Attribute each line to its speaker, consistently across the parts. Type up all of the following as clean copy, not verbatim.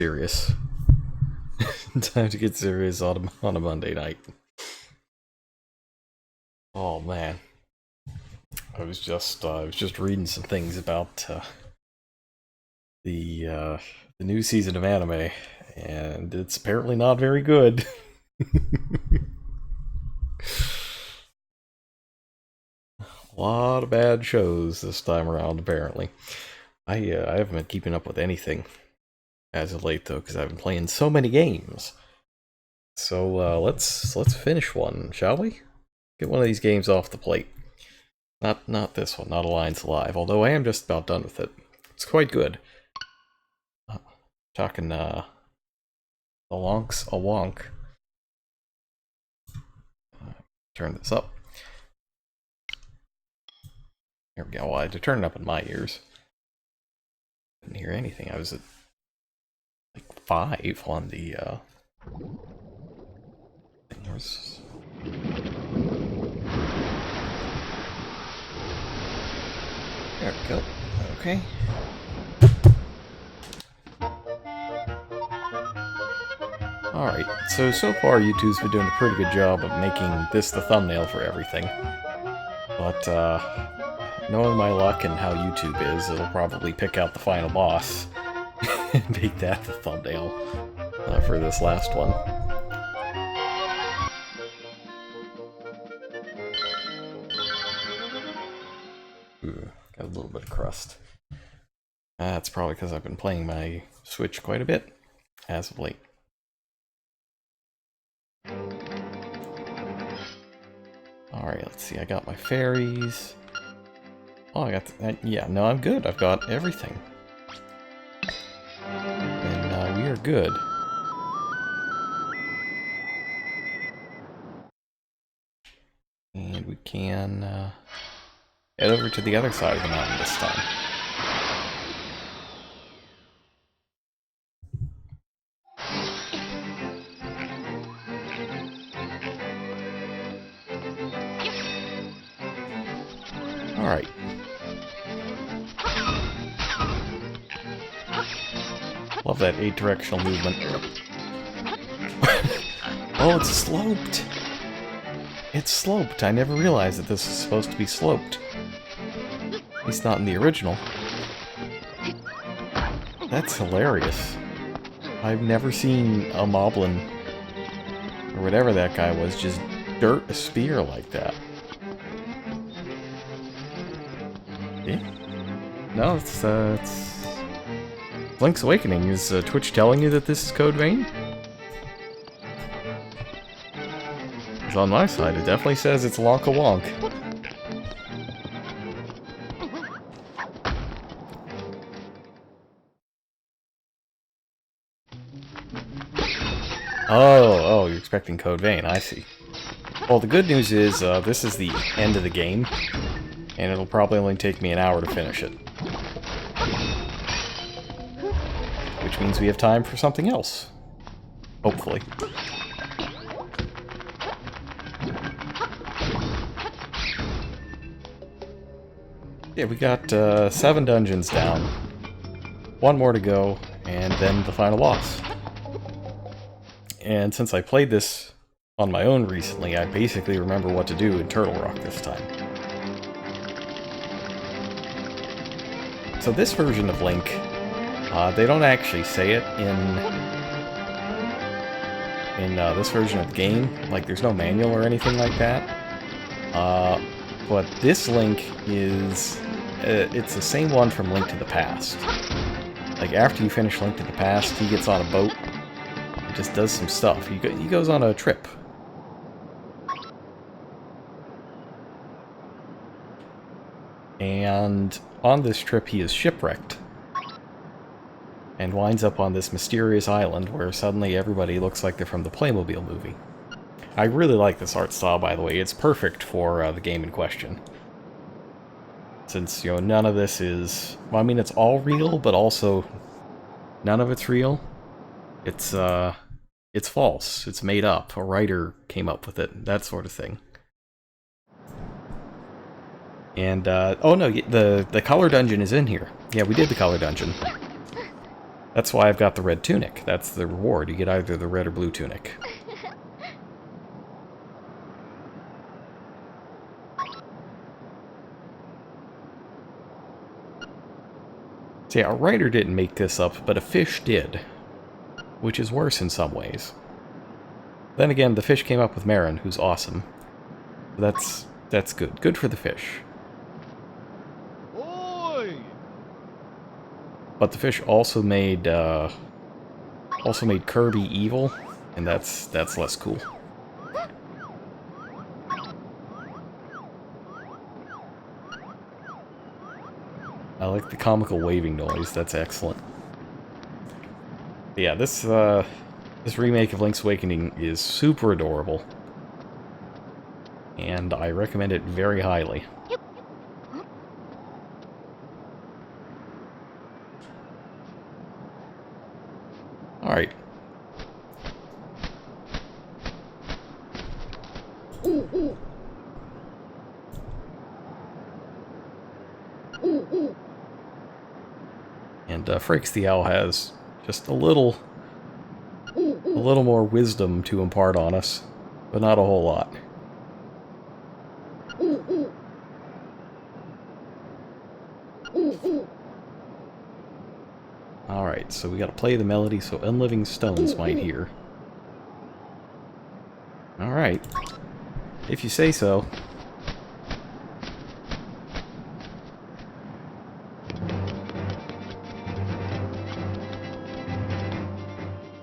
Speaker 1: serious. Time to get serious on a Monday night. Oh man, I was just reading some things about the new season of anime, and it's apparently not very good. A lot of bad shows this time around, apparently. I haven't been keeping up with anything as of late though, because I've been playing so many games. So let's finish one, shall we? Get one of these games off the plate. Not this one, not Alliance Alive, although I am just about done with it. It's quite good. Talking a wonk. Turn this up. Here we go. Well, I had to turn it up in my ears. Didn't hear anything. I was at like 5 on the thing. There we go. Okay. Alright, so far YouTube's been doing a pretty good job of making this the thumbnail for everything. But, knowing my luck and how YouTube is, it'll probably pick out the final boss and make that the thumbnail for this last one. Ooh, got a little bit of crust. That's probably because I've been playing my Switch quite a bit as of late. Alright, let's see, I got my fairies. Oh, I got yeah, no, I'm good. I've got everything. And we are good. And we can head over to the other side of the mountain this time. Alright. Love that 8-directional movement. Oh, it's sloped! It's sloped. I never realized that this is supposed to be sloped. At least not in the original. That's hilarious. I've never seen a moblin, or whatever that guy was, just dirt a spear like that. Yeah. No, it's Link's Awakening. Is Twitch telling you that this is Code Vein? Because on my side, it definitely says it's Wonka Wonk. Oh, you're expecting Code Vein, I see. Well, the good news is, this is the end of the game, and it'll probably only take me an hour to finish it. Which means we have time for something else. Hopefully. Yeah, we got 7 dungeons down. 1 more to go, and then the final boss. And since I played this on my own recently, I basically remember what to do in Turtle Rock this time. So this version of Link, they don't actually say it in this version of the game. Like, there's no manual or anything like that. But this Link is... it's the same one from Link to the Past. Like, after you finish Link to the Past, he gets on a boat. He just does some stuff. He goes on a trip. And on this trip, he is shipwrecked. And winds up on this mysterious island where suddenly everybody looks like they're from the Playmobil movie. I really like this art style, by the way. It's perfect for the game in question. Since, you know, none of this is... Well, I mean, it's all real, but also none of it's real. It's false. It's made up. A writer came up with it. That sort of thing. And, oh no, the color dungeon is in here. Yeah, we did the color dungeon. That's why I've got the red tunic. That's the reward. You get either the red or blue tunic. So yeah, a writer didn't make this up, but a fish did. Which is worse in some ways. Then again, the fish came up with Marin, who's awesome. That's good. Good for the fish.
Speaker 2: Oi!
Speaker 1: But the fish also made Kirby evil, and that's less cool. I like the comical waving noise. That's excellent. But yeah, this remake of Link's Awakening is super adorable, and I recommend it very highly. All right. And Frakes the Owl has just a little more wisdom to impart on us, but not a whole lot. Alright, so we gotta play the melody so unliving stones might hear. Alright. If you say so.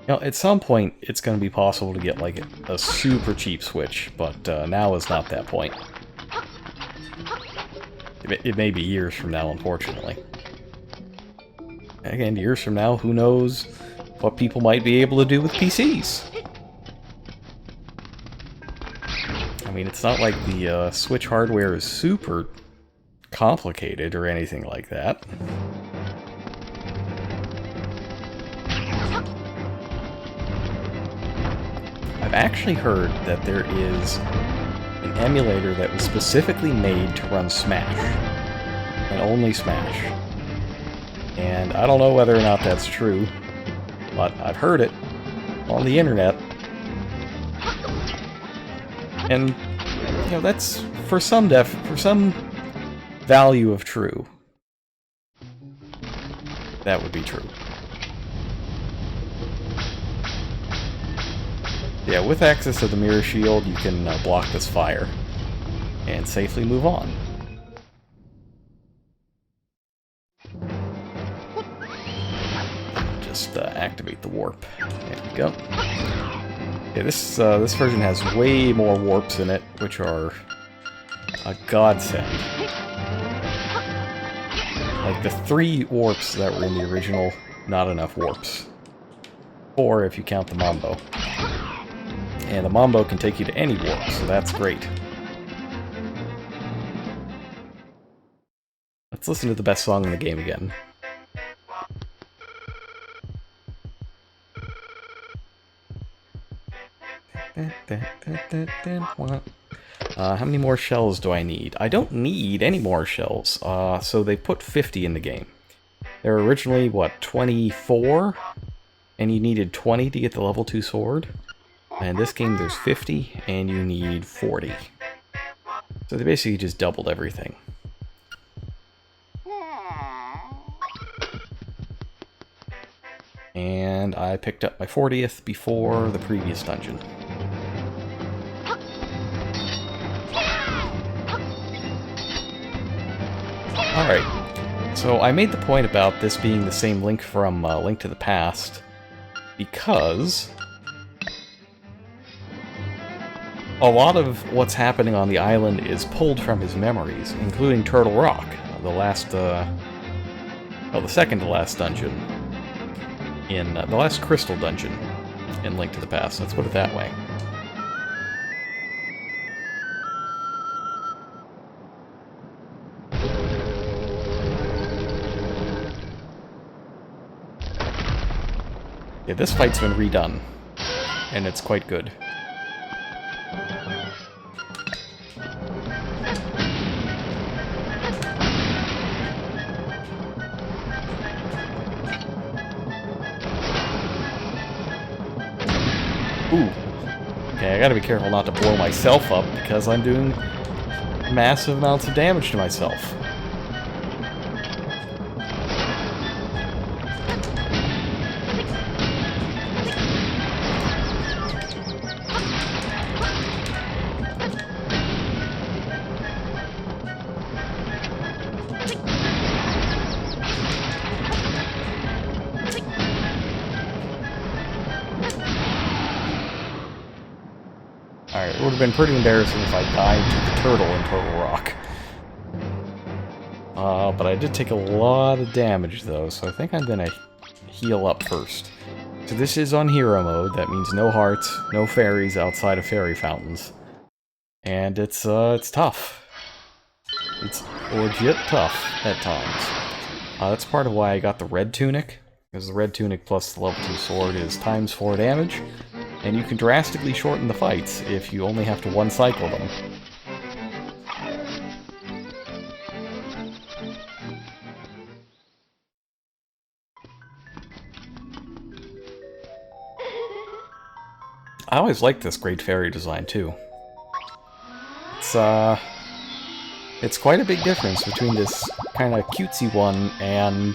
Speaker 1: Now, at some point, it's going to be possible to get, like, a super cheap Switch, but now is not that point. It may be years from now, unfortunately. Again, years from now, who knows what people might be able to do with PCs? I mean, it's not like the Switch hardware is super complicated or anything like that. I've actually heard that there is an emulator that was specifically made to run Smash, and only Smash. And I don't know whether or not that's true, but I've heard it on the internet. And, you know, that's for some value of true. That would be true. Yeah, with access to the mirror shield, you can block this fire and safely move on. Just activate the warp. There we go. Yeah, this version has way more warps in it, which are a godsend. Like the 3 warps that were in the original, not enough warps. 4 if you count the Mambo. And the Mambo can take you to any warp, so that's great. Let's listen to the best song in the game again. How many more shells do I need? I don't need any more shells, so they put 50 in the game. They were originally, what, 24? And you needed 20 to get the level 2 sword? And in this game there's 50, and you need 40. So they basically just doubled everything. And I picked up my 40th before the previous dungeon. Alright, so I made the point about this being the same Link from Link to the Past, because a lot of what's happening on the island is pulled from his memories, including Turtle Rock, the last, well, the second to last dungeon, in the last crystal dungeon in Link to the Past, let's put it that way. Yeah, this fight's been redone, and it's quite good. Ooh. Okay, I gotta be careful not to blow myself up because I'm doing massive amounts of damage to myself. Alright, it would have been pretty embarrassing if I died to the turtle in Total Rock. But I did take a lot of damage though, so I think I'm gonna heal up first. So this is on hero mode, that means no hearts, no fairies outside of fairy fountains. And it's tough. It's legit tough at times. That's part of why I got the red tunic, because the red tunic plus the level 2 sword is times 4 damage, and you can drastically shorten the fights if you only have to one-cycle them. I always liked this Great Fairy design, too. It's quite a big difference between this kind of cutesy one and,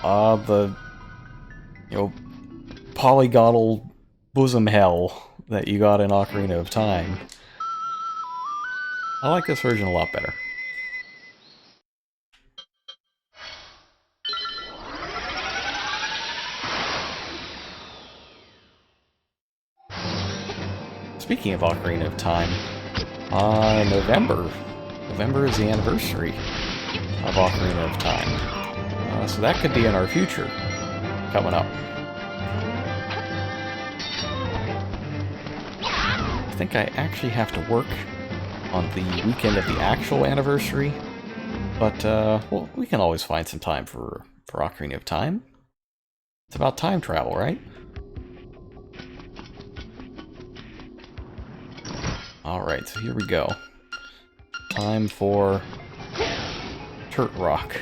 Speaker 1: the, you know, polygonal bosom hell that you got in Ocarina of Time. I like this version a lot better. Speaking of Ocarina of Time, November is the anniversary of Ocarina of Time. So that could be in our future coming up. I think I actually have to work on the weekend of the actual anniversary, but well, we can always find some time for Ocarina of Time. It's about time travel, right? Alright, so here we go. Time for Turt Rock.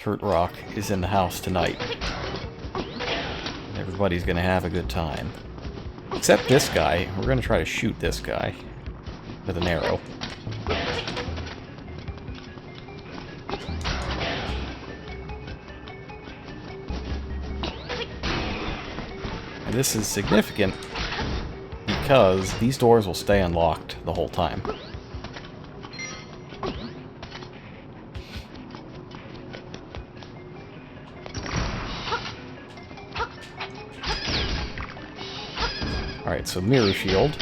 Speaker 1: Turt Rock is in the house tonight. Everybody's gonna have a good time. Except this guy. We're gonna try to shoot this guy with an arrow. And this is significant because these doors will stay unlocked the whole time. Alright, so Mirror Shield.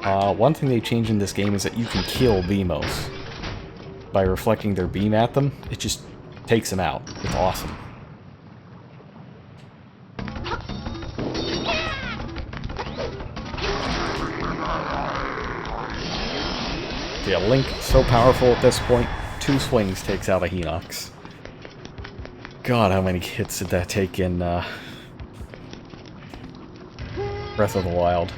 Speaker 1: One thing they changed in this game is that you can kill Beamos. By reflecting their beam at them, it just takes them out. It's awesome. Yeah, Link, so powerful at this point, 2 swings takes out a Hinox. God, how many hits did that take in, Breath of the Wild?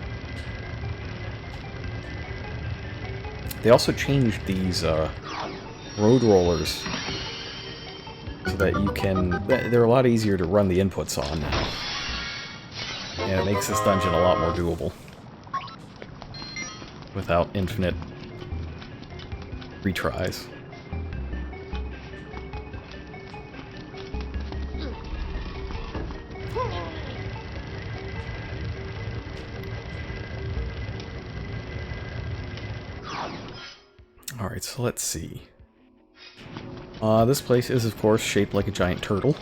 Speaker 1: They also changed these, road rollers so that you can... They're a lot easier to run the inputs on now. And it makes this dungeon a lot more doable. Without infinite retries. Alright, so let's see. This place is, of course, shaped like a giant turtle.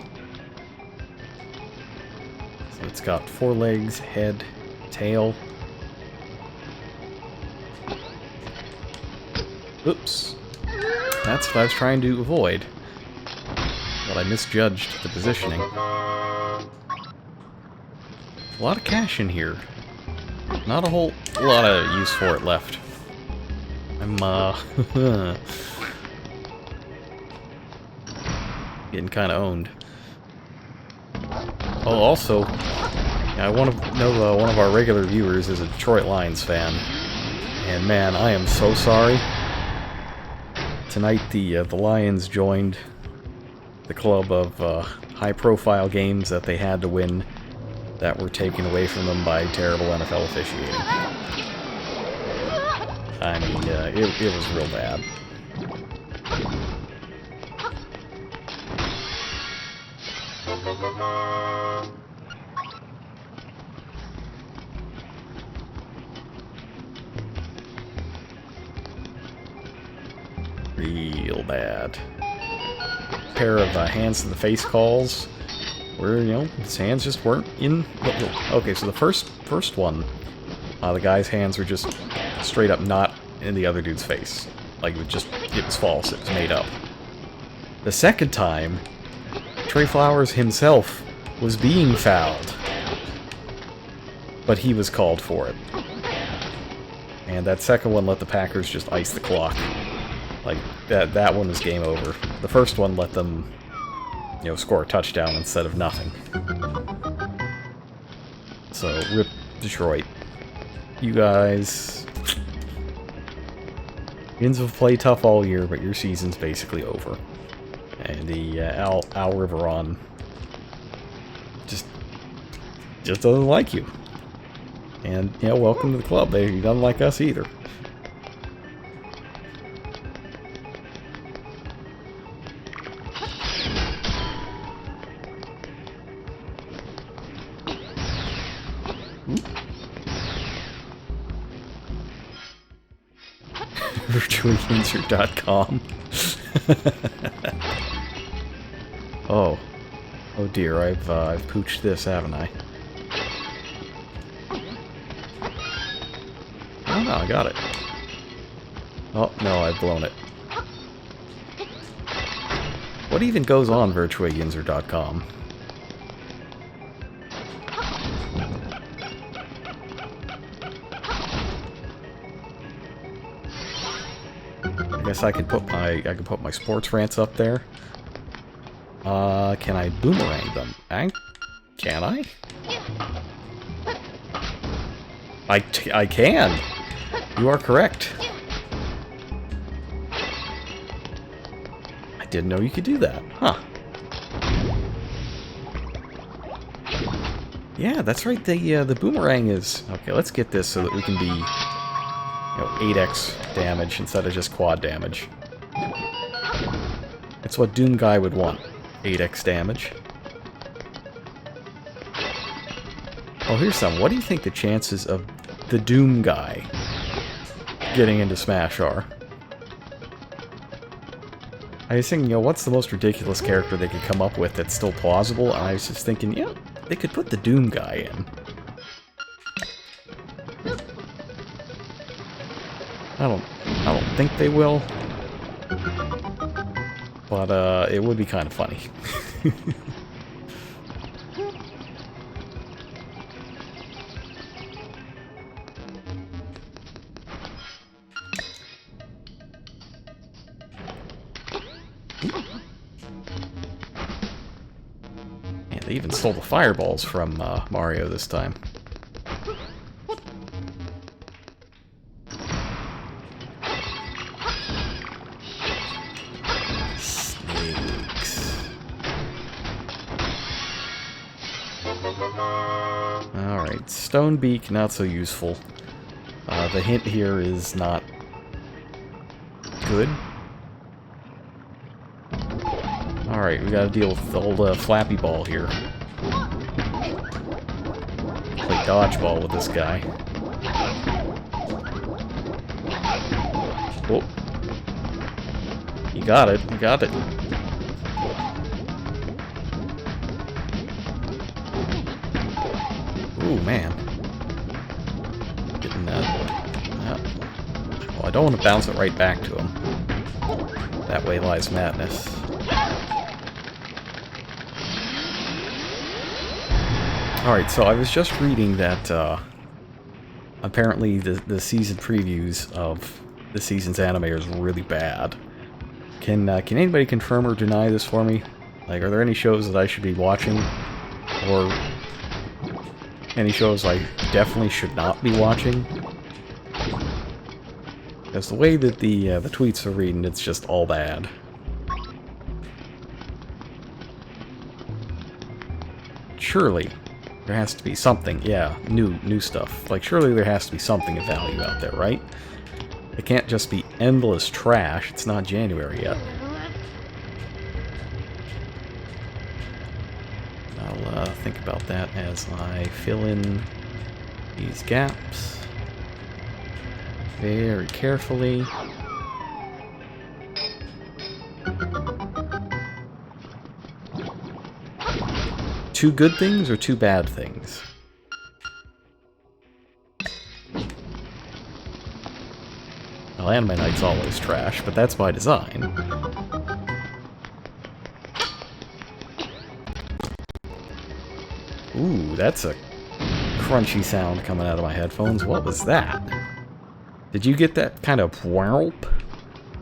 Speaker 1: So it's got 4 legs, head, tail. Oops. That's what I was trying to avoid. But I misjudged the positioning. A lot of cash in here. Not a whole lot of use for it left. I'm, getting kind of owned. Oh, also, I want to know one of our regular viewers is a Detroit Lions fan. And man, I am so sorry. Tonight the Lions joined the club of high-profile games that they had to win that were taken away from them by terrible NFL officiating. I mean, it was real bad. Real bad. Pair of hands to the face calls, where, you know, his hands just weren't in. Okay, so the first one, the guy's hands were just straight up not in the other dude's face. Like, it was false, it was made up. The second time, Trey Flowers himself was being fouled, but he was called for it. And that second one let the Packers just ice the clock. Like, that one was game over. The first one let them, you know, score a touchdown instead of nothing. So, rip Detroit. You guys... Yins have played tough all year, but your season's basically over. And the Al Riveron just doesn't like you. And, you know, welcome to the club. He doesn't like us either. virtualuser.com. Oh dear, I've pooched this, haven't I? Oh no, I got it. Oh no, I've blown it. What even goes on virtualuser.com? I guess I could put my sports rants up there. Can I boomerang them? Can I? I can! You are correct. I didn't know you could do that. Huh. Yeah, that's right, the boomerang is... Okay, let's get this so that we can be... You know, 8x damage instead of just quad damage. It's what Doom Guy would want. 8x damage. Oh, here's some. What do you think the chances of the Doom Guy getting into Smash are? I was thinking, you know, what's the most ridiculous character they could come up with that's still plausible? And I was just thinking, yeah, they could put the Doom Guy in. I don't think they will. But, it would be kind of funny. And they even stole the fireballs from, Mario this time. Alright, Stone Beak, not so useful. The hint here is not good. Alright, we gotta deal with the old Flappy Ball here. Play dodgeball with this guy. Oh. You got it, you got it. Ooh, man. Getting that. Well, I don't want to bounce it right back to him. That way lies madness. Alright, so I was just reading that, apparently the season previews of the season's anime is really bad. Can anybody confirm or deny this for me? Like, are there any shows that I should be watching? Or... any shows I definitely should not be watching? Because the way that the tweets are reading, it's just all bad. surely there has to be something. Yeah, new stuff. Like, surely there has to be something of value out there, right? It can't just be endless trash. It's not January yet. I'll think about that as I fill in these gaps very carefully. Two good things or two bad things? Well, and my night's always trash, but that's by design. Ooh, that's a crunchy sound coming out of my headphones. What was that? Did you get that kind of whomp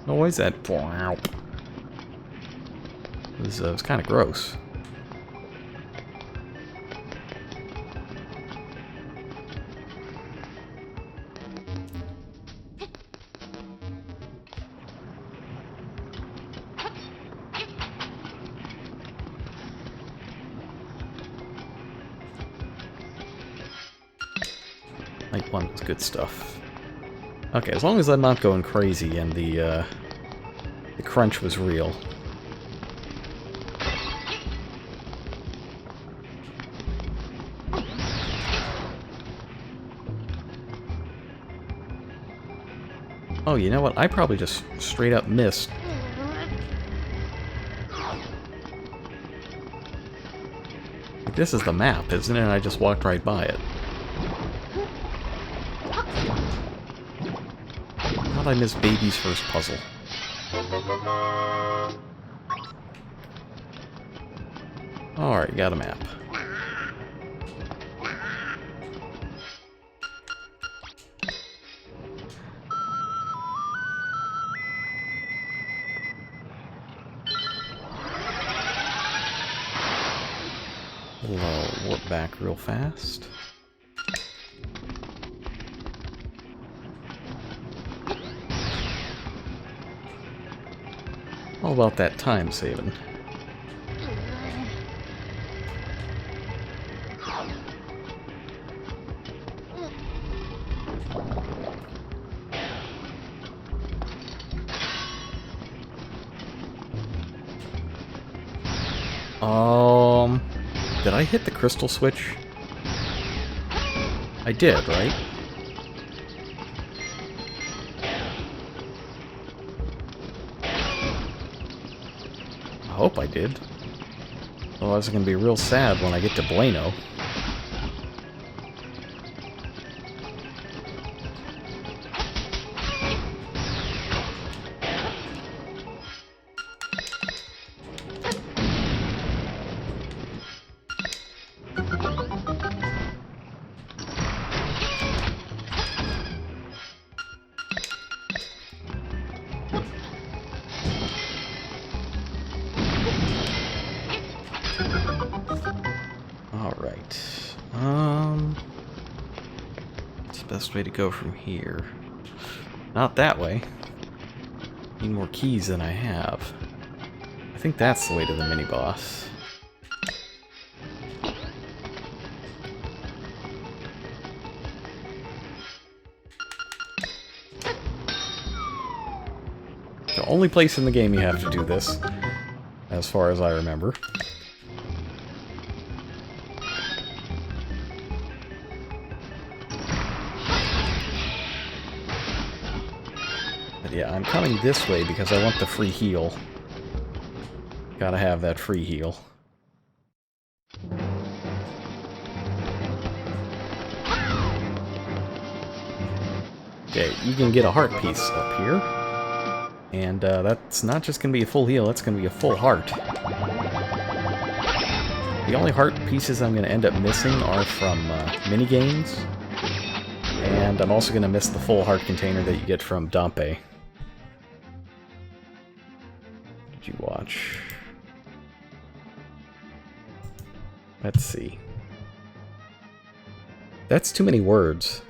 Speaker 1: noise? That whomp. It was kind of gross. Night one was good stuff. Okay, as long as I'm not going crazy and the crunch was real. Oh, you know what? I probably just straight up missed. Like, this is the map, isn't it? And I just walked right by it. How'd I miss Baby's first puzzle? Alright, got a map. We'll warp back real fast. All about that time saving. Did I hit the crystal switch? I did, right? I hope I did. Otherwise, it's going to be real sad when I get to Bueno. What's the best way to go from here? Not that way. Need more keys than I have. I think that's the way to the mini-boss. The only place in the game you have to do this, as far as I remember. Yeah, I'm coming this way because I want the free heal. Gotta have that free heal. Okay, you can get a heart piece up here. And that's not just gonna be a full heal, that's gonna be a full heart. The only heart pieces I'm gonna end up missing are from minigames. And I'm also gonna miss the full heart container that you get from Dampe. You watch. Let's see. That's too many words.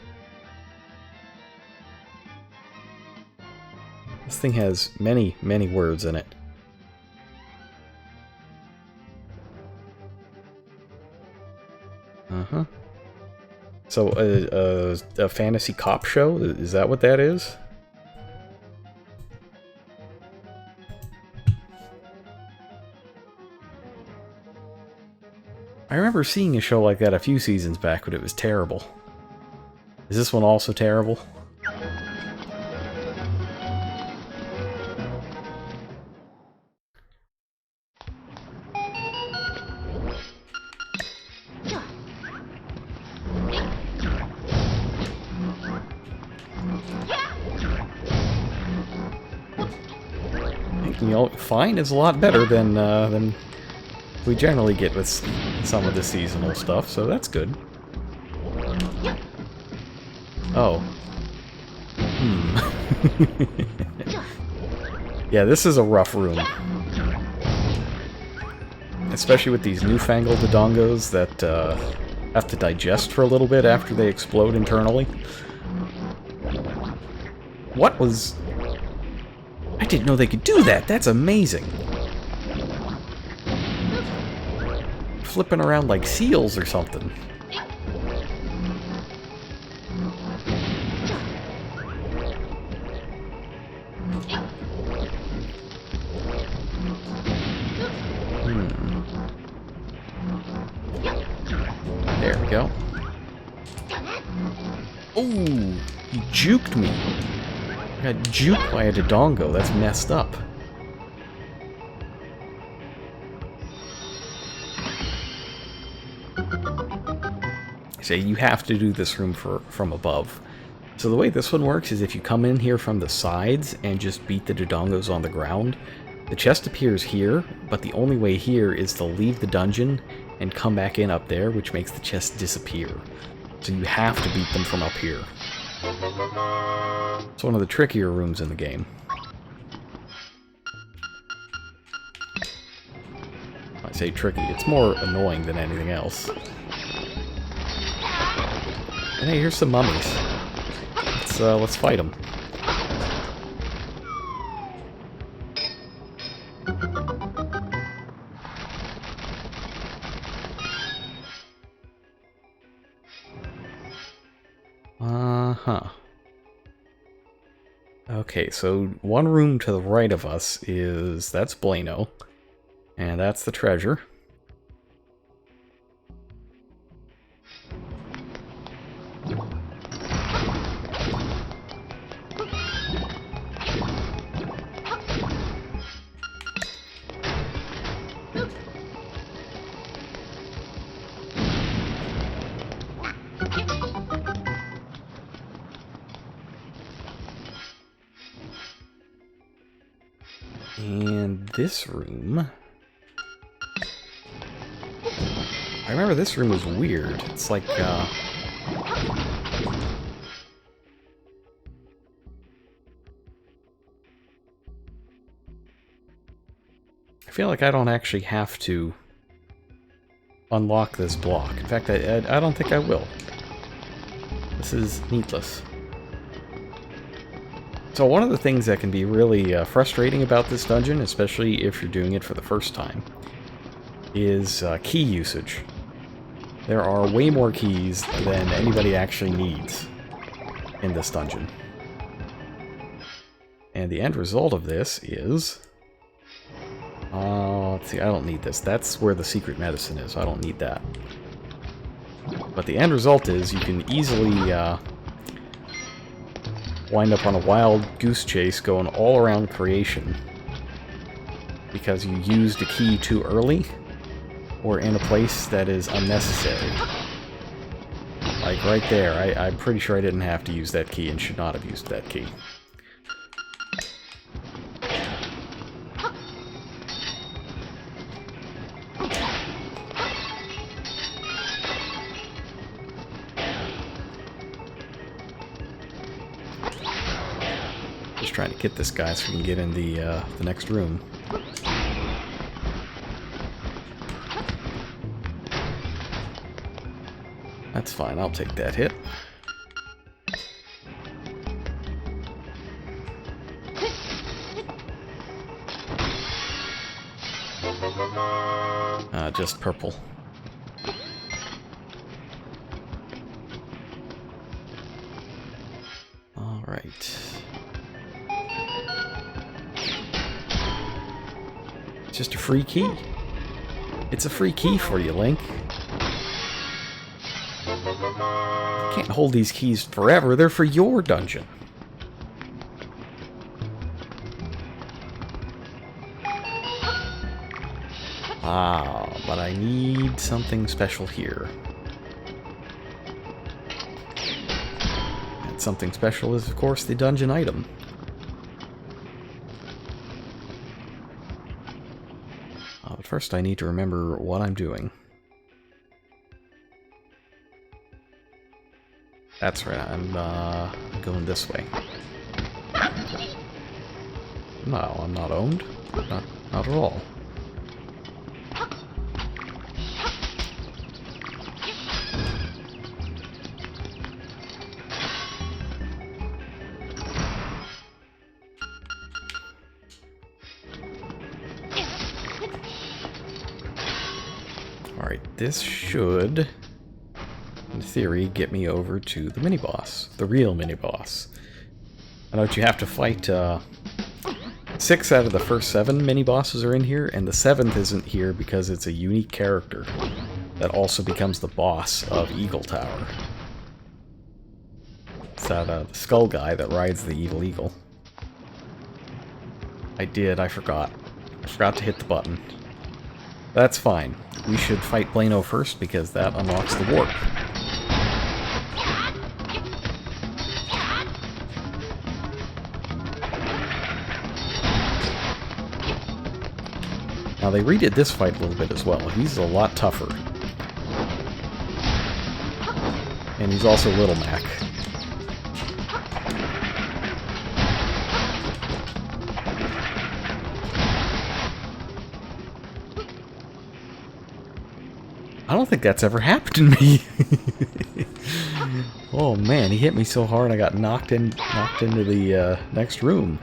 Speaker 1: This thing has many, many words in it. 'But Uh-huh. So, a fantasy cop show? Is that what that is? I remember seeing a show like that a few seasons back, but it was terrible. Is this one also terrible? You know, fine is a lot better than we generally get with some of the seasonal stuff, so that's good. Oh. Yeah, this is a rough room. Especially with these newfangled dodongos that have to digest for a little bit after they explode internally. What was... I didn't know they could do that! That's amazing! Flipping around like seals or something. There we go. Ooh! He juked me! I got juked by a dodongo. That's messed up. Say you have to do this room from above. So the way this one works is if you come in here from the sides and just beat the dodongos on the ground, the chest appears here, but the only way here is to leave the dungeon and come back in up there, which makes the chest disappear. So you have to beat them from up here. It's one of the trickier rooms in the game. I say tricky, it's more annoying than anything else. And hey, here's some mummies. Let's fight them. Uh-huh. Okay, so one room to the right of us is... that's Blano. And that's the treasure. And this room... I remember this room was weird. It's like, I feel like I don't actually have to unlock this block. In fact, I don't think I will. This is needless. So one of the things that can be really frustrating about this dungeon, especially if you're doing it for the first time, is key usage. There are way more keys than anybody actually needs in this dungeon. And the end result of this is... let's see, I don't need this. That's where the secret medicine is. I don't need that. But the end result is you can easily wind up on a wild goose chase going all around creation because you used a key too early or in a place that is unnecessary. Like right there, I'm pretty sure I didn't have to use that key and should not have used that key. Just trying to get this guy so we can get in the next room. That's fine, I'll take that hit. Just purple. It's just a free key. It's a free key for you, Link. You can't hold these keys forever. They're for your dungeon. Ah, but I need something special here. And something special is, of course, the dungeon item. But first I need to remember what I'm doing. That's right, I'm going this way. No, I'm not owned. Not at all. Alright, this should, in theory, get me over to the mini-boss. The real mini-boss. I know that you have to fight, 6 out of the first 7 mini-bosses are in here, and the 7th isn't here because it's a unique character that also becomes the boss of Eagle Tower. It's that, the skull guy that rides the evil eagle. I forgot. I forgot to hit the button. That's fine. We should fight Blano first because that unlocks the warp. Now they redid this fight a little bit as well. He's a lot tougher. And he's also Little Mac. I don't think that's ever happened to me. Oh man, he hit me so hard I got knocked into the next room.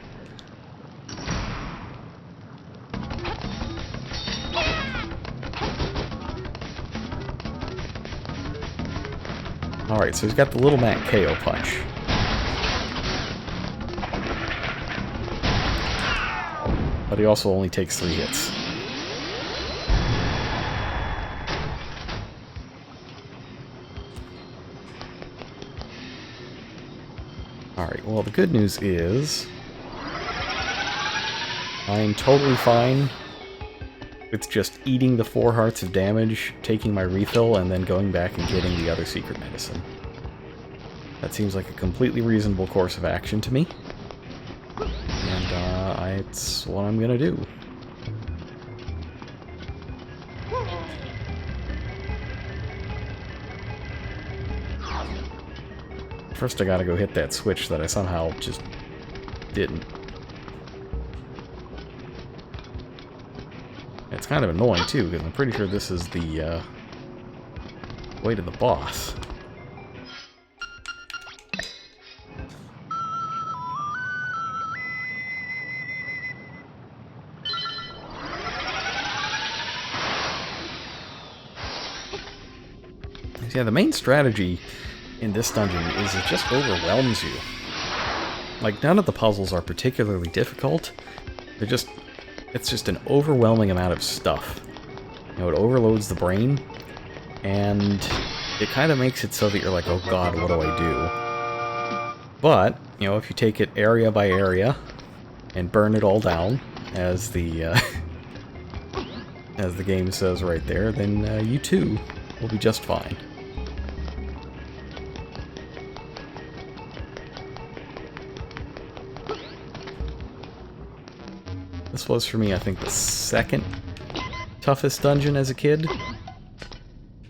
Speaker 1: Alright, so he's got the Little Mac KO punch. But he also only takes 3 hits. Alright, well the good news is I'm totally fine with just eating the 4 hearts of damage, taking my refill, and then going back and getting the other secret medicine. That seems like a completely reasonable course of action to me. And it's what I'm gonna do. First I gotta go hit that switch that I somehow just didn't. It's kind of annoying too, because I'm pretty sure this is the way to the boss. Yeah, the main strategy in this dungeon is it just overwhelms you. Like, none of the puzzles are particularly difficult. It's just an overwhelming amount of stuff. You know, it overloads the brain, and it kind of makes it so that you're like, oh god, what do I do? But, you know, if you take it area by area and burn it all down, as the as the game says right there, then you too will be just fine. This was, for me, I think, the second toughest dungeon as a kid.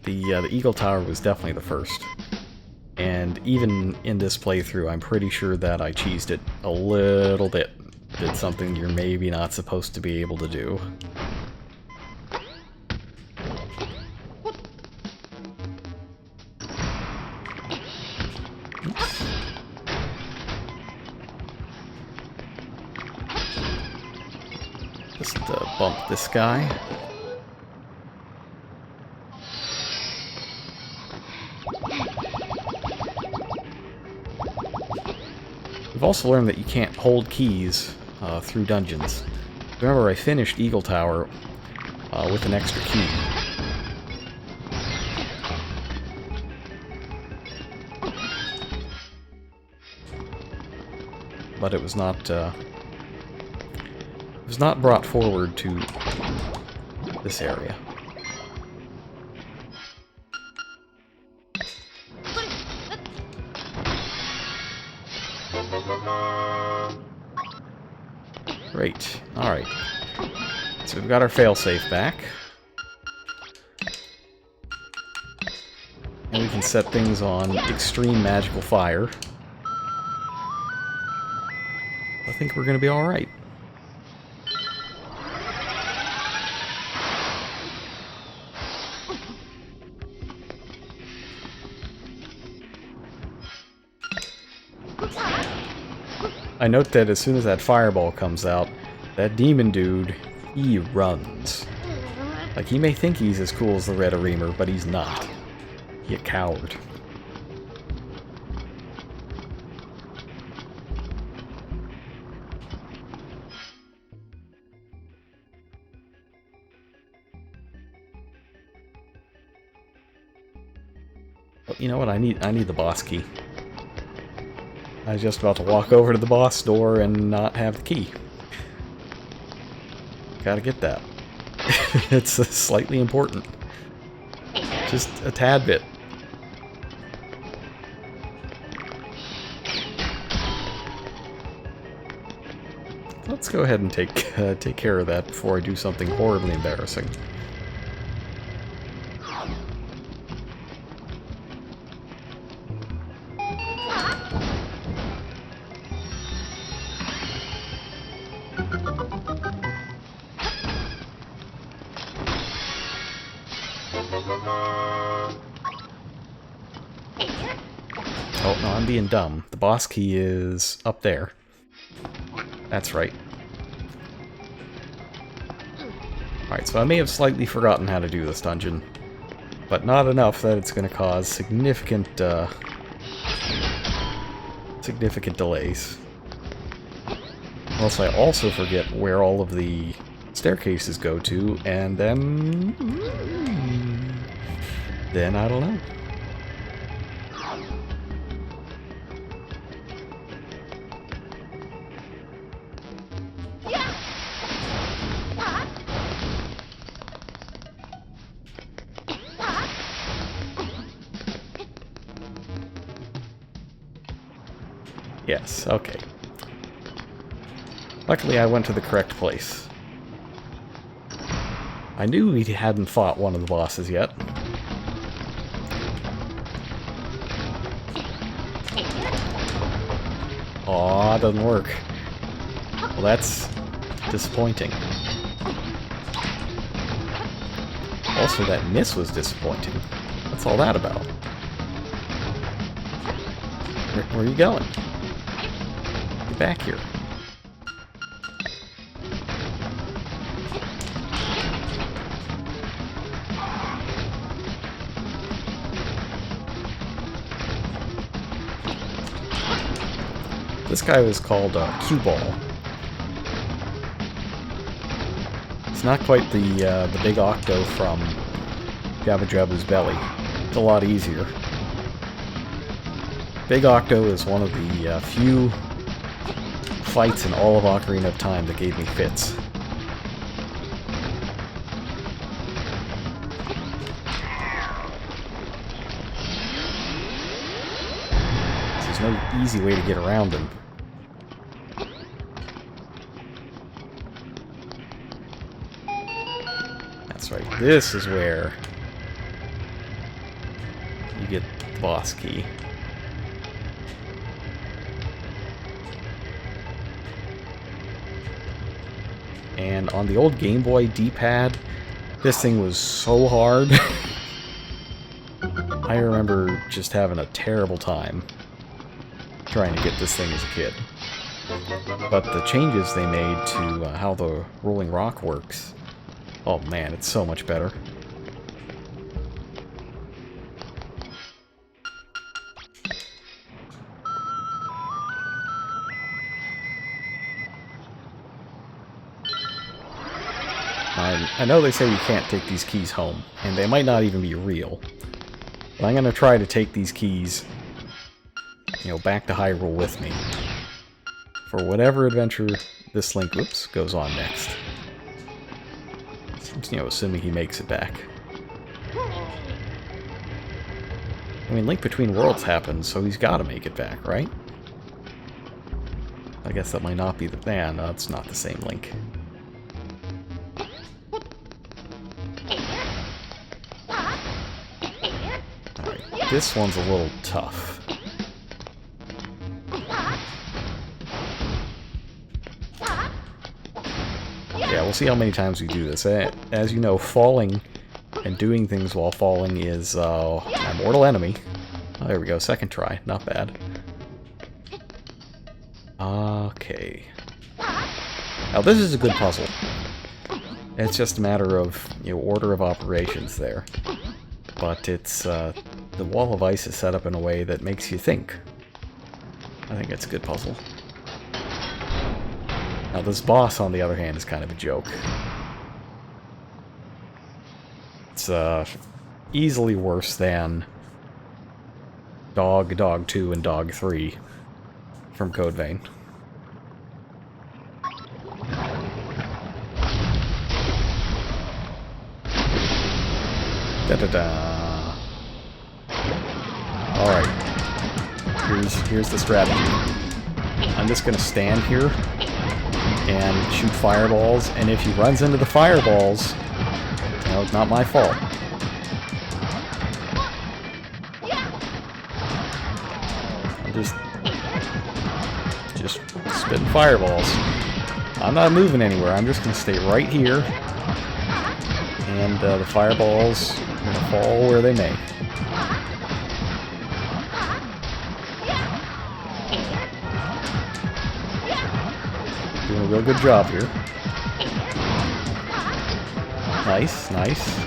Speaker 1: The Eagle Tower was definitely the first. And even in this playthrough, I'm pretty sure that I cheesed it a little bit. Did something you're maybe not supposed to be able to do. Just bump this guy. We've also learned that you can't hold keys through dungeons. Remember, I finished Eagle Tower with an extra key. But it was not brought forward to this area. Great. Alright. So we've got our failsafe back. And we can set things on extreme magical fire. I think we're going to be alright. I note that as soon as that fireball comes out, that demon dude, he runs. Like, he may think he's as cool as the Red Reamer, but he's not. He a coward. But you know what? I need the boss key. I was just about to walk over to the boss door and not have the key. Gotta get that. It's slightly important. Just a tad bit. Let's go ahead and take care of that before I do something horribly embarrassing. Oh, no, I'm being dumb. The boss key is up there. That's right. Alright, so I may have slightly forgotten how to do this dungeon, but not enough that it's going to cause significant delays. Unless I also forget where all of the staircases go to, and then I don't know. Yes, okay. Luckily I went to the correct place. I knew he hadn't fought one of the bosses yet. Aw, doesn't work. Well, that's disappointing. Also, that miss was disappointing. What's all that about? Where are you going? Get back here. This guy was called Cue Ball. It's not quite the big octo from Jabba Jabba's belly. It's a lot easier. Big Octo is one of the few fights in all of Ocarina of Time that gave me fits. There's no easy way to get around him. That's right, this is where you get the boss key. And on the old Game Boy D-pad, this thing was so hard. I remember just having a terrible time trying to get this thing as a kid. But the changes they made to how the rolling rock works, oh man, it's so much better. And I know they say you can't take these keys home, and they might not even be real. But I'm gonna try to take these keys, you know, back to Hyrule with me. For whatever adventure this Link, oops, goes on next. You know, assuming he makes it back. I mean, Link Between Worlds happens, so he's gotta make it back, right? I guess that might not be the... no, it's not the same Link. Alright, this one's a little tough. Yeah, we'll see how many times we do this. As you know, falling and doing things while falling is my mortal enemy. Oh, there we go, second try. Not bad. Okay. Now this is a good puzzle. It's just a matter of, you know, order of operations there. But it's, the wall of ice is set up in a way that makes you think. I think it's a good puzzle. Now this boss, on the other hand, is kind of a joke. It's, easily worse than Dog 2, and Dog 3 from Code Vein. Da-da-da. Alright. Here's the strategy. I'm just gonna stand here and shoot fireballs, and if he runs into the fireballs, you know, it's not my fault. I'm just spitting fireballs. I'm not moving anywhere, I'm just gonna stay right here, and the fireballs are gonna fall where they may. Doing a real good job here. Nice, nice.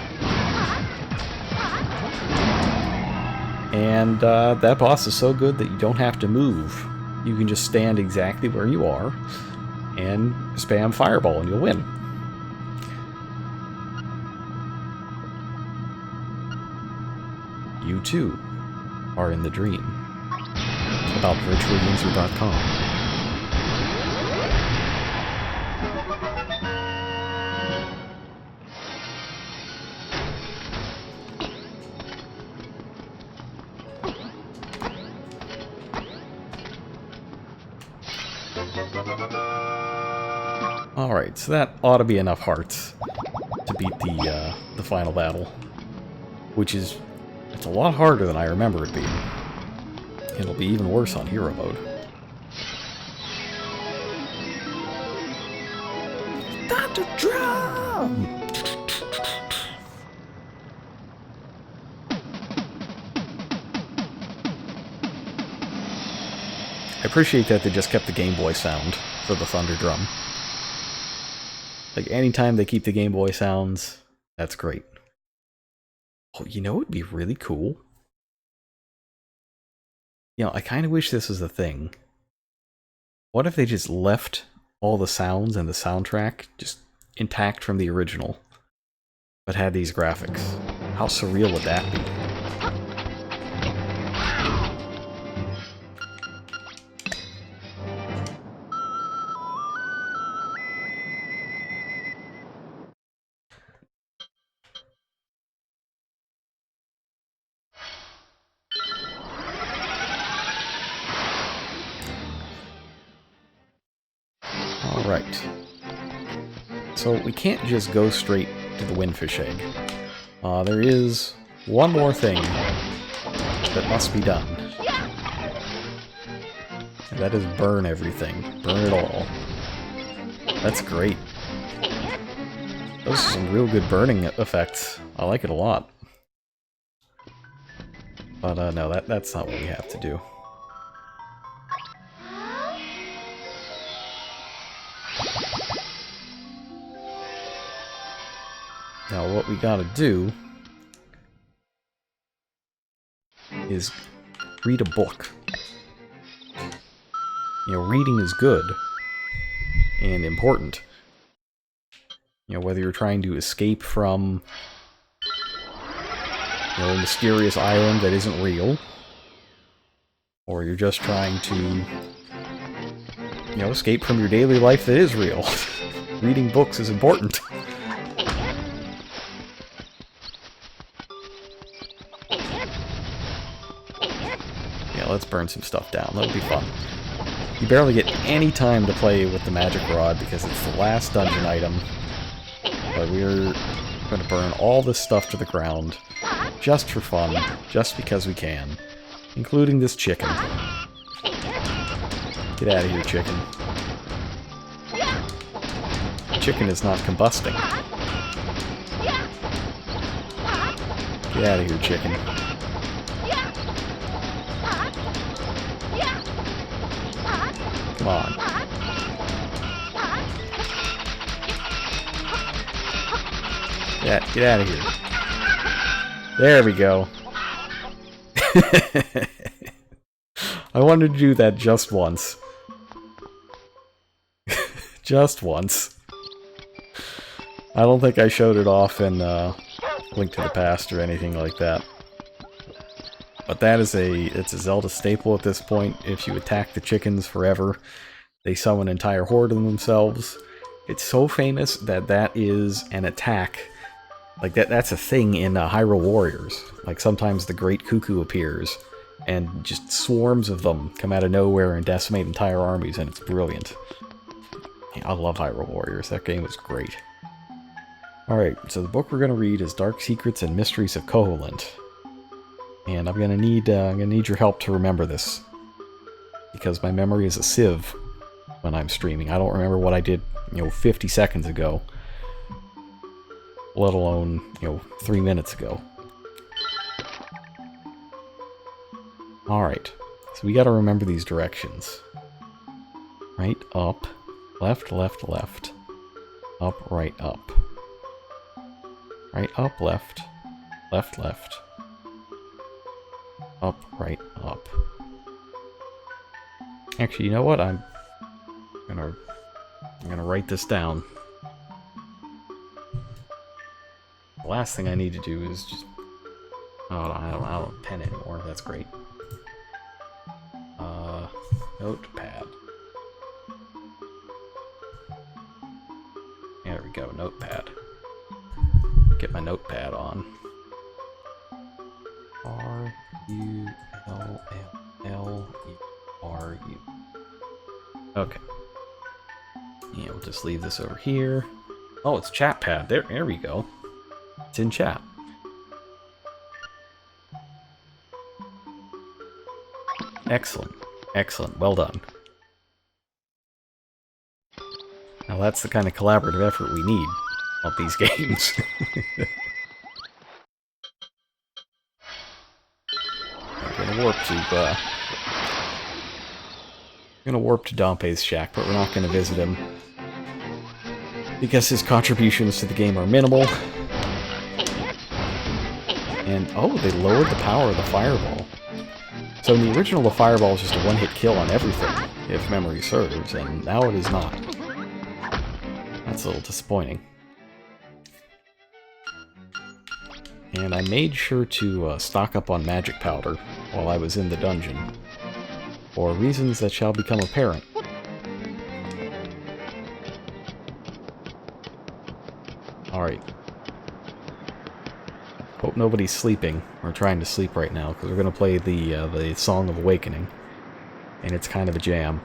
Speaker 1: And that boss is so good that you don't have to move. You can just stand exactly where you are and spam fireball and you'll win. You too are in the dream. About virtualuser.com. Alright, so that ought to be enough hearts to beat the final battle. Which is... it's a lot harder than I remember it being. It'll be even worse on hero mode. Dr. Drum! I appreciate that they just kept the Game Boy sound for the Thunder Drum. Like, anytime they keep the Game Boy sounds, that's great. Oh, you know what would be really cool? You know, I kind of wish this was a thing. What if they just left all the sounds and the soundtrack just intact from the original, but had these graphics? How surreal would that be? Alright. So we can't just go straight to the Windfish Egg. There is one more thing that must be done. And that is burn everything. Burn it all. That's great. Those are some real good burning effects. I like it a lot. But no, that's not what we have to do. Now what we gotta do is read a book. You know, reading is good and important. You know, whether you're trying to escape from, you know, a mysterious island that isn't real, or you're just trying to, you know, escape from your daily life that is real. Reading books is important. Yeah, let's burn some stuff down. That'll be fun. You barely get any time to play with the magic rod because it's the last dungeon item. But we're going to burn all this stuff to the ground just for fun, just because we can. Including this chicken. Get out of here, chicken. Chicken is not combusting. Get out of here, chicken. Come on. Get out of here. There we go. I wanted to do that just once. Just once. I don't think I showed it off in Link to the Past or anything like that. But that is it's a Zelda staple at this point. If you attack the chickens forever, they summon an entire horde of themselves. It's so famous that that is an attack. Like, that's a thing in Hyrule Warriors. Like, sometimes the Great Cuckoo appears, and just swarms of them come out of nowhere and decimate entire armies, and it's brilliant. I love Hyrule Warriors. That game was great. Alright, so the book we're going to read is Dark Secrets and Mysteries of Koholint. And I'm gonna need your help to remember this, because my memory is a sieve when I'm streaming. I don't remember what I did, 50 seconds ago, let alone, 3 minutes ago. Alright, so we gotta remember these directions. Right, up, left, left, left. Up, right, up. Right, up, left, left, left. Up, right, up. Actually, you know what? I'm gonna write this down. The last thing I need to do is just... Oh, I don't have a pen anymore. That's great. Notepad. There we go, notepad. Get my notepad on. R-U-L-L-L-E-R-U. Okay. Yeah, we'll just leave this over here. Oh, it's chat pad. There we go. It's in chat. Excellent. Excellent. Well done. Now that's the kind of collaborative effort we need on these games. I'm gonna warp to Dompe's shack, but we're not gonna visit him because his contributions to the game are minimal. And oh, they lowered the power of the fireball. So in the original, the fireball was just a one-hit kill on everything, if memory serves, and now it is not. That's a little disappointing. And I made sure to stock up on magic powder while I was in the dungeon, for reasons that shall become apparent. Alright. Hope nobody's sleeping, or trying to sleep right now, because we're going to play the Song of Awakening, and it's kind of a jam.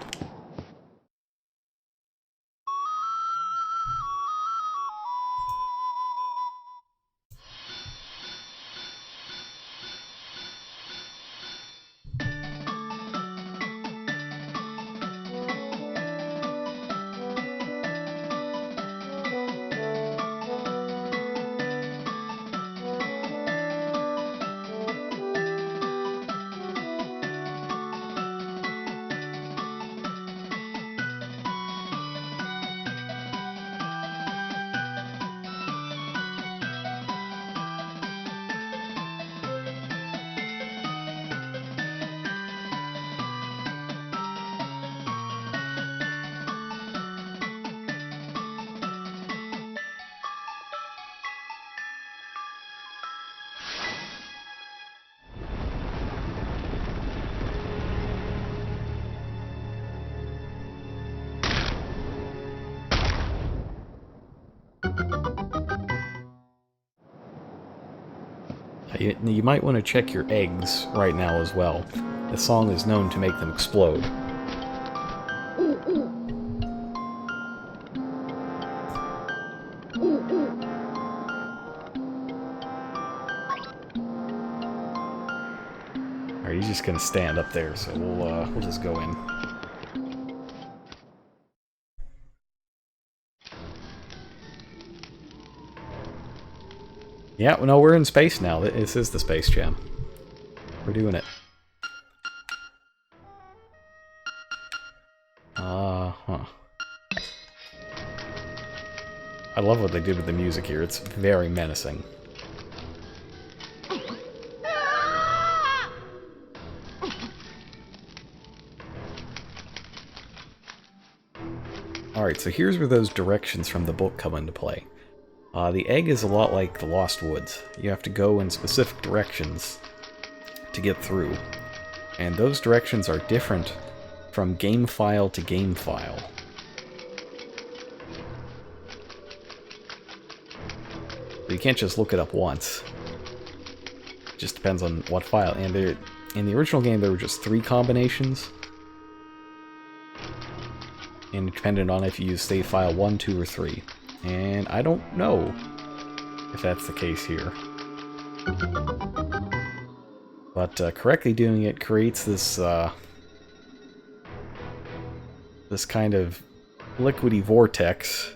Speaker 1: You might want to check your eggs right now as well. The song is known to make them explode. Alright, he's just gonna stand up there, so we'll just go in. Yeah, no, we're in space now. This is the Space Jam. We're doing it. Huh. I love what they did with the music here. It's very menacing. Alright, so here's where those directions from the book come into play. The egg is a lot like the Lost Woods. You have to go in specific directions to get through. And those directions are different from game file to game file. So you can't just look it up once. It just depends on what file. And in the original game there were just 3 combinations. And it depended on if you use save file 1, 2, or 3. And I don't know if that's the case here. But correctly doing it creates this this kind of liquidy vortex.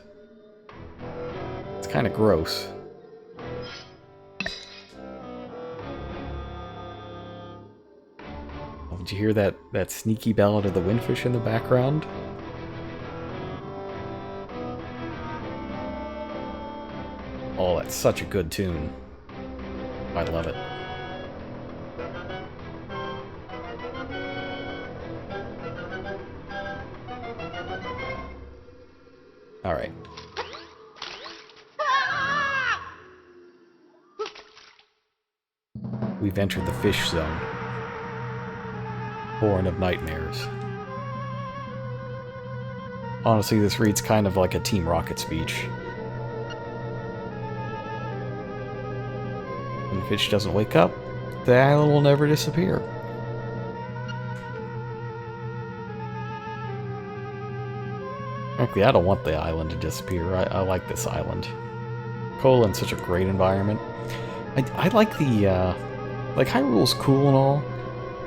Speaker 1: It's kind of gross. Oh, did you hear that sneaky ballad of the windfish in the background? Oh, that's such a good tune. I love it. Alright. We've entered the fish zone. Born of nightmares. Honestly, this reads kind of like a Team Rocket speech. When the fish doesn't wake up, the island will never disappear. Frankly, I don't want the island to disappear. I like this island. Colin's such a great environment. I like the, like, Hyrule's cool and all,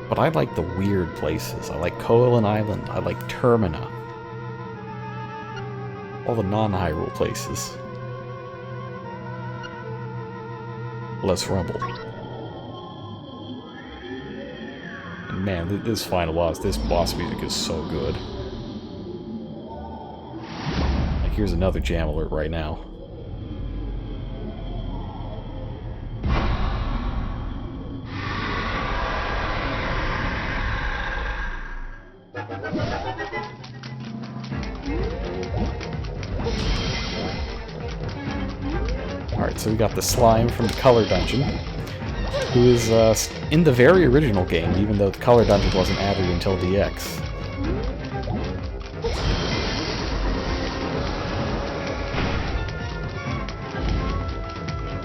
Speaker 1: but I like the weird places. I like Koholint Island. I like Termina. All the non-Hyrule places. Less rumble. And man, this final boss, this boss music is so good. Like, here's another jam alert right now. Alright, so we got the slime from the Color Dungeon, who is in the very original game, even though the Color Dungeon wasn't added until DX.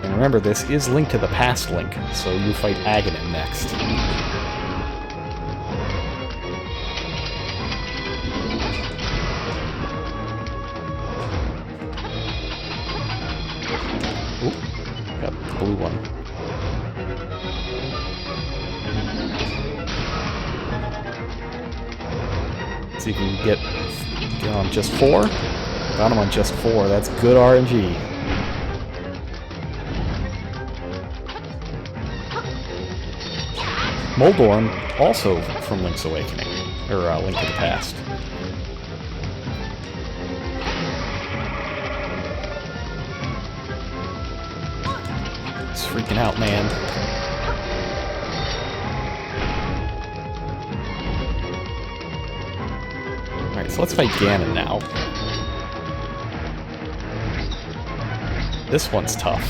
Speaker 1: And remember, this is linked to the past Link, so you fight Aghanim next. Got the blue one. See if we can get on just 4. Got him on just 4. That's good RNG. Moldorm, also from Link's Awakening, or Link to the Past. Freaking out, man. Alright, so let's fight Ganon now. This one's tough.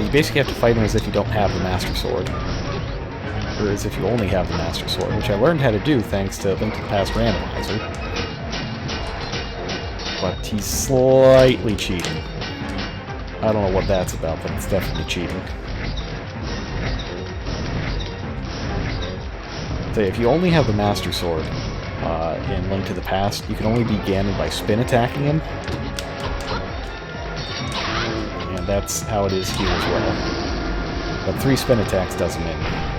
Speaker 1: You basically have to fight him as if you don't have the Master Sword. Or as if you only have the Master Sword, which I learned how to do thanks to Link to the Past Randomizer. But he's slightly cheating. I don't know what that's about, but it's definitely cheating. So if you only have the Master Sword in Link to the Past, you can only be Ganon by spin attacking him. And that's how it is here as well. But 3 spin attacks does him in.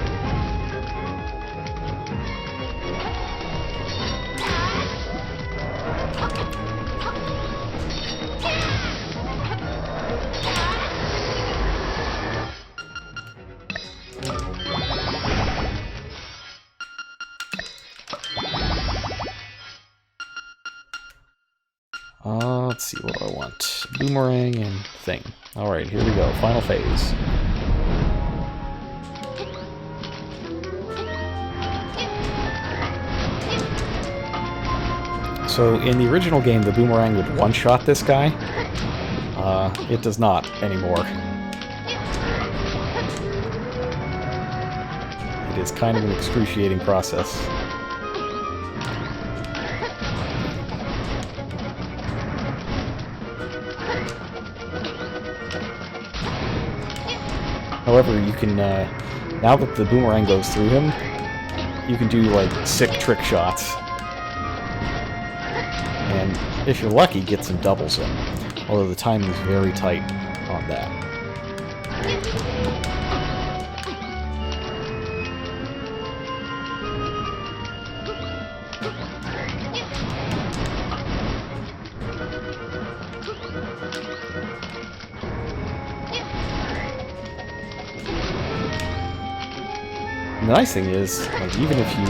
Speaker 1: Let's see, what do I want? Boomerang and thing. Alright, here we go. Final phase. So, in the original game, the boomerang would one-shot this guy. It does not anymore. It is kind of an excruciating process. However, you can, now that the boomerang goes through him, you can do, like, sick trick shots. And if you're lucky, get some doubles in. Although the timing is very tight on that. And the nice thing is, like, even if you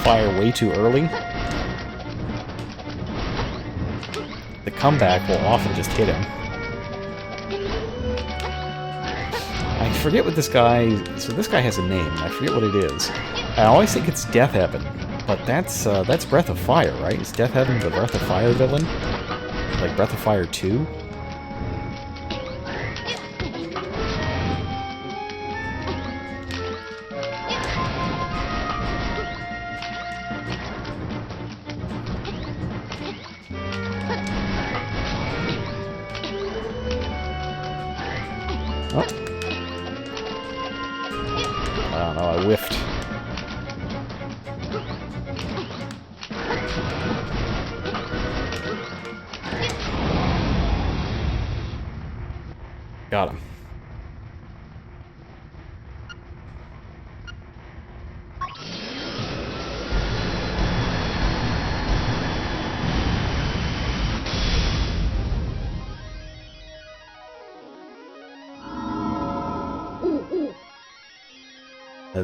Speaker 1: fire way too early, the comeback will often just hit him. I forget what this guy... So this guy has a name, I forget what it is. I always think it's Death Heaven, but that's Breath of Fire, right? Is Death Heaven the Breath of Fire villain? Like Breath of Fire 2? Oh. I don't know, I whiffed. Got him.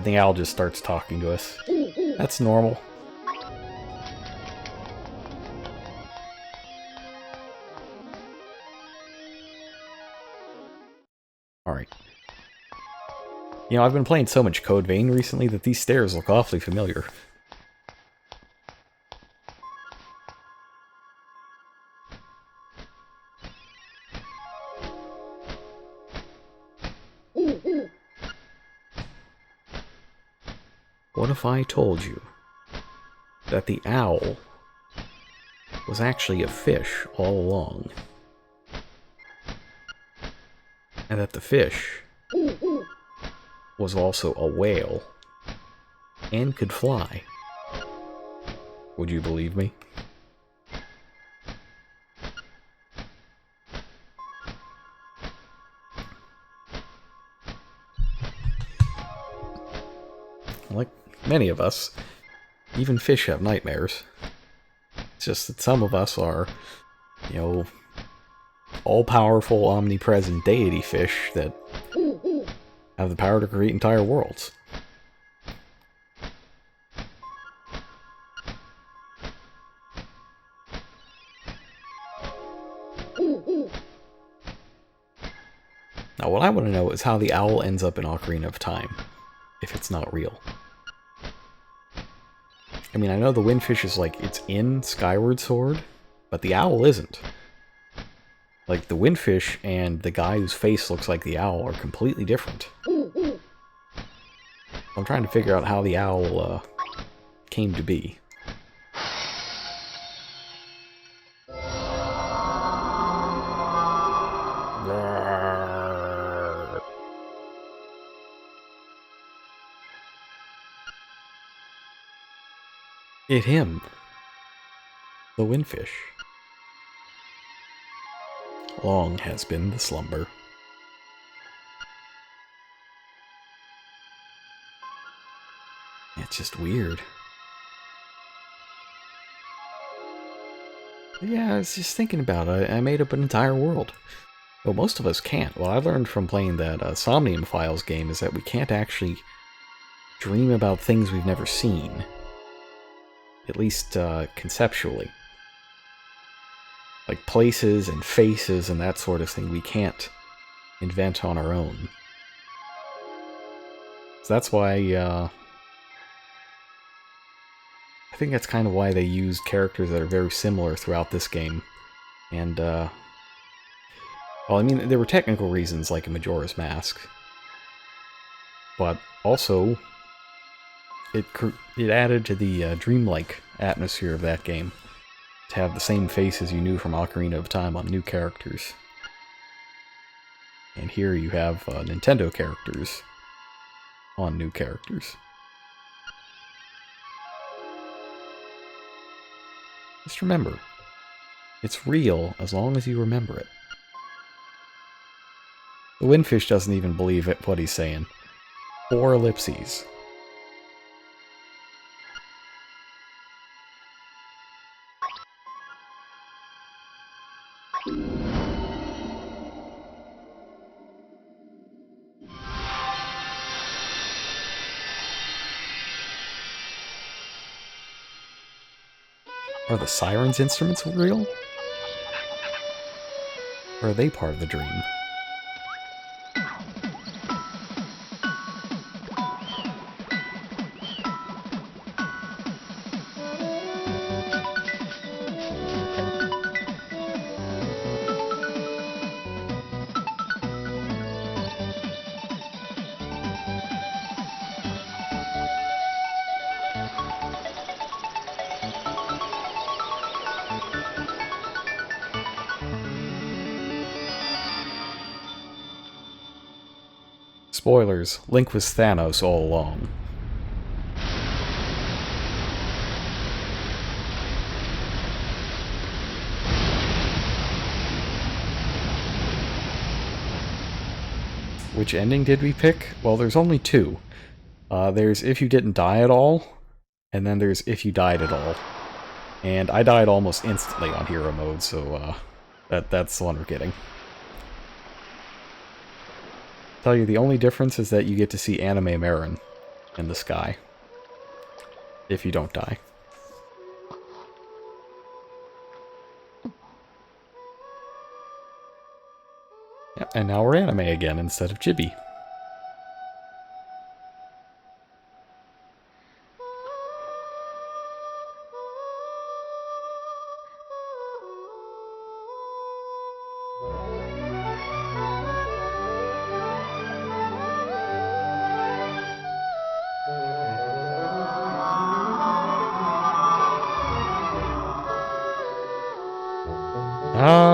Speaker 1: The owl just starts talking to us. That's normal. Alright. You know, I've been playing so much Code Vein recently that these stairs look awfully familiar. What if I told you that the owl was actually a fish all along? And that the fish was also a whale and could fly? Would you believe me? Like many of us, even fish have nightmares. It's just that some of us are, you know, all-powerful, omnipresent deity fish that have the power to create entire worlds. Now, what I want to know is how the owl ends up in Ocarina of Time, if it's not real. I mean, I know the windfish is like, it's in Skyward Sword, but the owl isn't. Like, the windfish and the guy whose face looks like the owl are completely different. I'm trying to figure out how the owl came to be. Him. The windfish. Long has been the slumber. It's just weird. Yeah, I was just thinking about it. I made up an entire world. Well, most of us can't. What I learned from playing that Somnium Files game is that we can't actually dream about things we've never seen. At least conceptually. Like places and faces and that sort of thing we can't invent on our own. So that's why, I think that's kind of why they used characters that are very similar throughout this game. And, well, I mean, there were technical reasons, like in Majora's Mask. But also, it added to the dreamlike atmosphere of that game to have the same faces you knew from Ocarina of Time on new characters. And here you have Nintendo characters on new characters. Just remember, it's real as long as you remember it. The windfish doesn't even believe it, what he's saying. 4 ellipses. Are the sirens' instruments real? Or are they part of the dream? Spoilers, Link was Thanos all along. Which ending did we pick? Well, there's only 2. There's if you didn't die at all, and then there's if you died at all. And I died almost instantly on hero mode, so that's the one we're getting. Tell you, the only difference is that you get to see Anime Marin in the sky. If you don't die. Yep, and now we're anime again instead of chibi.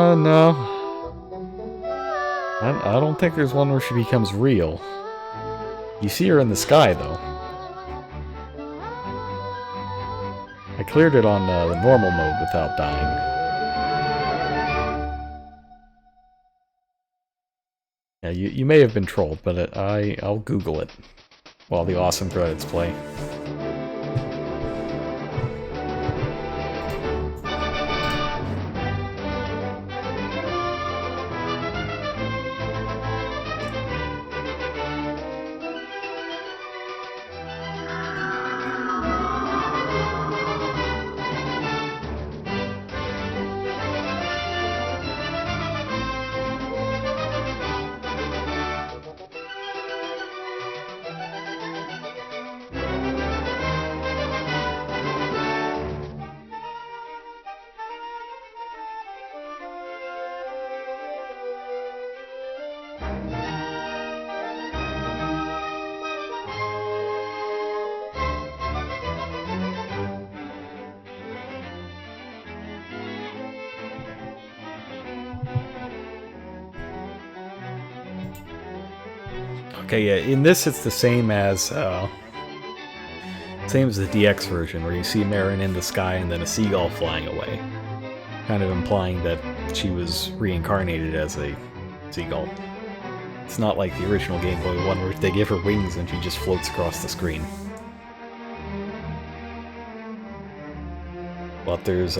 Speaker 1: No. I don't think there's one where she becomes real. You see her in the sky, though. I cleared it on the normal mode without dying. Yeah, you may have been trolled, but I'll Google it while the awesome credits play. Okay, yeah, in this it's the same as Same as the DX version, where you see Marin in the sky and then a seagull flying away, kind of implying that she was reincarnated as a seagull. It's not like the original Game Boy one where they give her wings and she just floats across the screen. But there's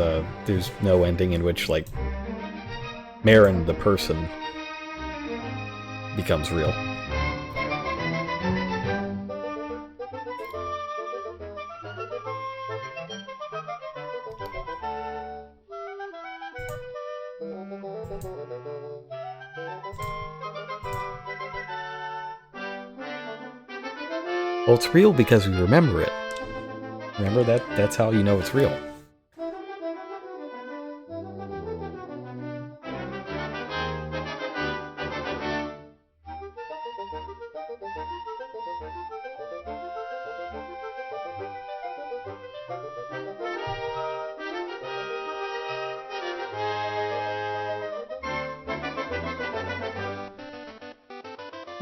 Speaker 1: no ending in which, like, Marin, the person, becomes real. Well, it's real because we remember it. Remember that? That's how you know it's real.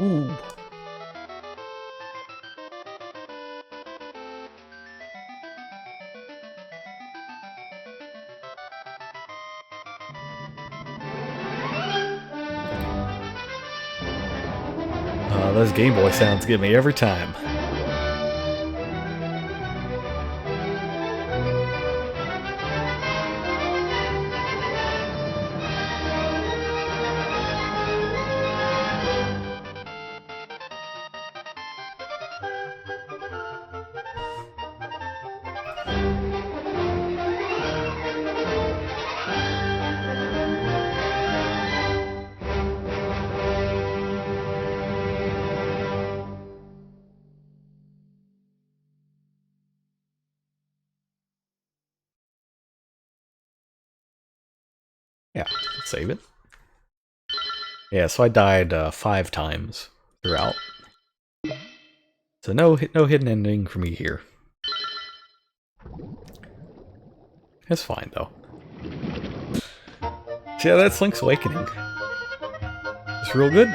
Speaker 1: Ooh. Those Game Boy sounds get me every time. Yeah, save it. Yeah, so I died 5 times throughout. So no hidden ending for me here. It's fine though. So yeah, that's Link's Awakening. It's real good.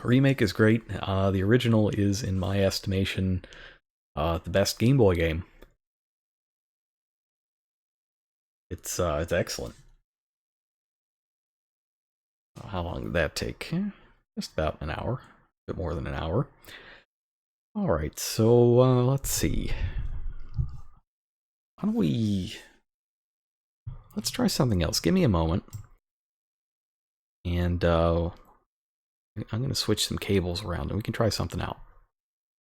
Speaker 1: Remake is great. The original is, in my estimation, the best Game Boy game. It's excellent. How long did that take? Just about an hour. A bit more than an hour. Alright, so let's see. Why don't we... Let's try something else. Give me a moment. And I'm going to switch some cables around and we can try something out.